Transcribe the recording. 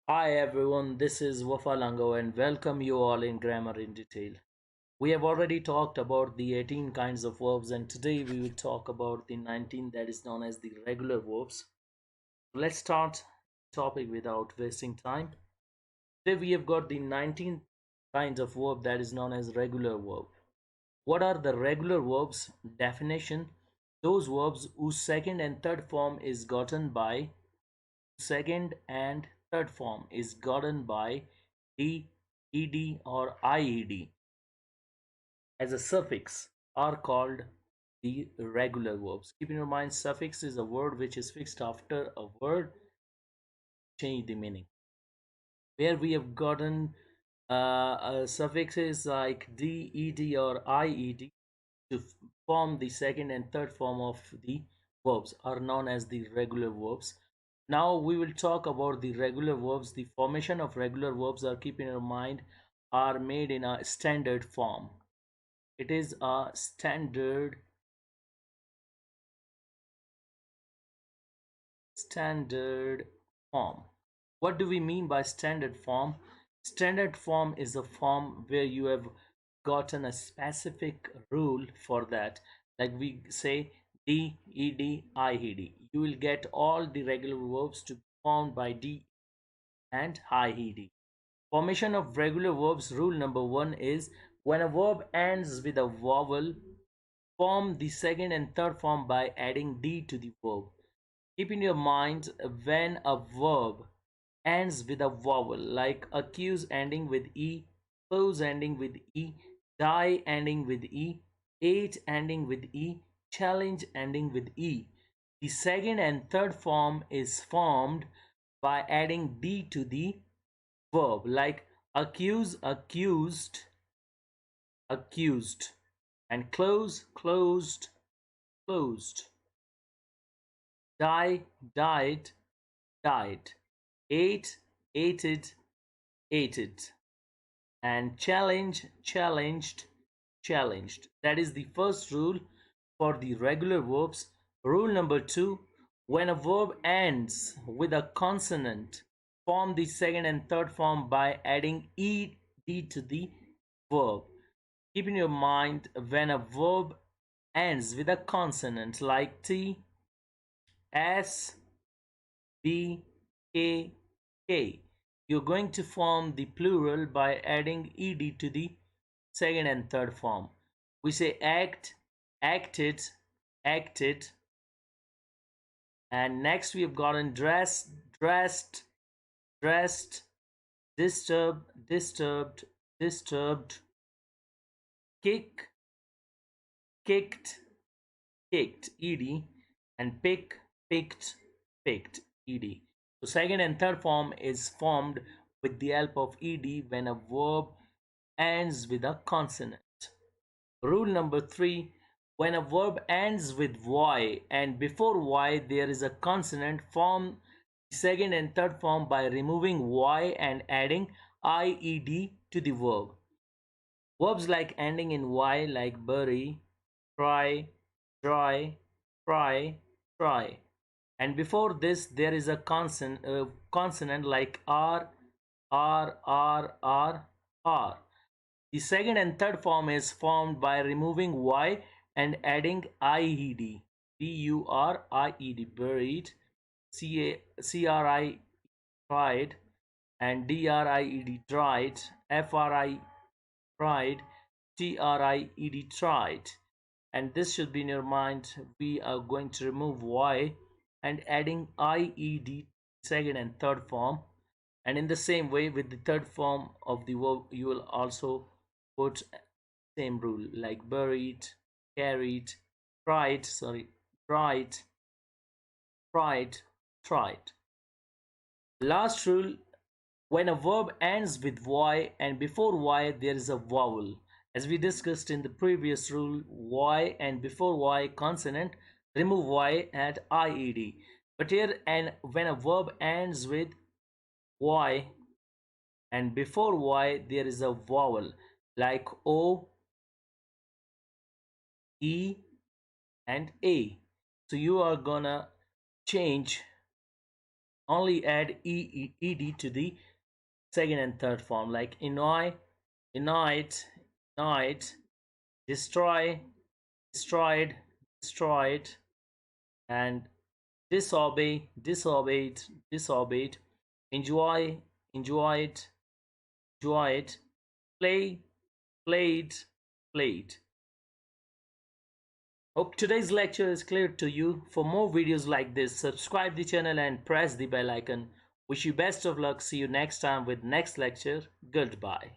Hi everyone, this is Wafalango and welcome you all in Grammar in Detail. We have already talked about the 18 kinds of verbs and today we will talk about the 19 that is known as the regular verbs. Let's start the topic without wasting time. Today we have got the 19 kinds of verb that is known as regular verb. What are the regular verbs? Definition: those verbs whose second and third form is gotten by d, ed, or ied as a suffix are called the regular verbs. Keep in your mind, suffix is a word which is fixed after a word, change the meaning. Where we have gotten suffixes like d, ed, or ied to form the second and third form of the verbs are known as the regular verbs. Now we will talk about the regular verbs. The formation of regular verbs are, keep in your mind, are made in a standard form. It is a standard form. What do we mean by standard form? Standard form is a form where you have gotten a specific rule for that. Like we say D, ED, IED. You will get all the regular verbs to be formed by D and IED. Formation of regular verbs rule number one is when a verb ends with a vowel, form the second and third form by adding D to the verb. Keep in your mind when a verb ends with a vowel like accuse ending with E, close ending with E, die ending with E, ate ending with E, challenge ending with E. The second and third form is formed by adding D to the verb like accuse, accused, accused, and close, closed, closed, die, died, died, ate, ated, ated, and challenge, challenged, challenged. That is the first rule for the regular verbs. Rule number two: when a verb ends with a consonant, form the second and third form by adding ed to the verb. Keep in your mind when a verb ends with a consonant like T, S, B, K, K. You're going to form the plural by adding ed to the second and third form. We say act, acted, acted, and next we have gotten dress, dressed, dressed, disturb, disturbed, disturbed, kick, kicked, kicked, ed, and pick, picked, picked, ed. So second and third form is formed with the help of ed when a verb ends with a consonant. Rule number three: when a verb ends with y and before y there is a consonant, form the second and third form by removing y and adding ied to the verb. Verbs like ending in y like bury, try, dry, try, try. And before this there is a consonant like r, r. The second and third form is formed by removing y and adding ied. b-u-r-i-e-d, buried, c-a-c-r-i, tried, and d-r-i-e-d, dried, f-r-i, fried, t-r-i-e-d, tried. And this should be in your mind. We are going to remove y and adding ied second and third form. And in the same way with the third form of the verb, you will also put same rule like buried, carried, tried, tried, tried. Last rule: when a verb ends with y and before y there is a vowel. As we discussed in the previous rule, y and before y consonant, remove y at ied. But here, and when a verb ends with y and before y there is a vowel like o, e, and a. So you are gonna change only add ed to the second and third form, like annoy, annoyed, annoyed, destroy, destroyed, destroyed, and disobey, disobeyed, disobeyed, enjoy, enjoyed, enjoyed, play, played, played. Hope today's lecture is clear to you. For more videos like this, subscribe the channel and press the bell icon. Wish you best of luck. See you next time with next lecture. Goodbye.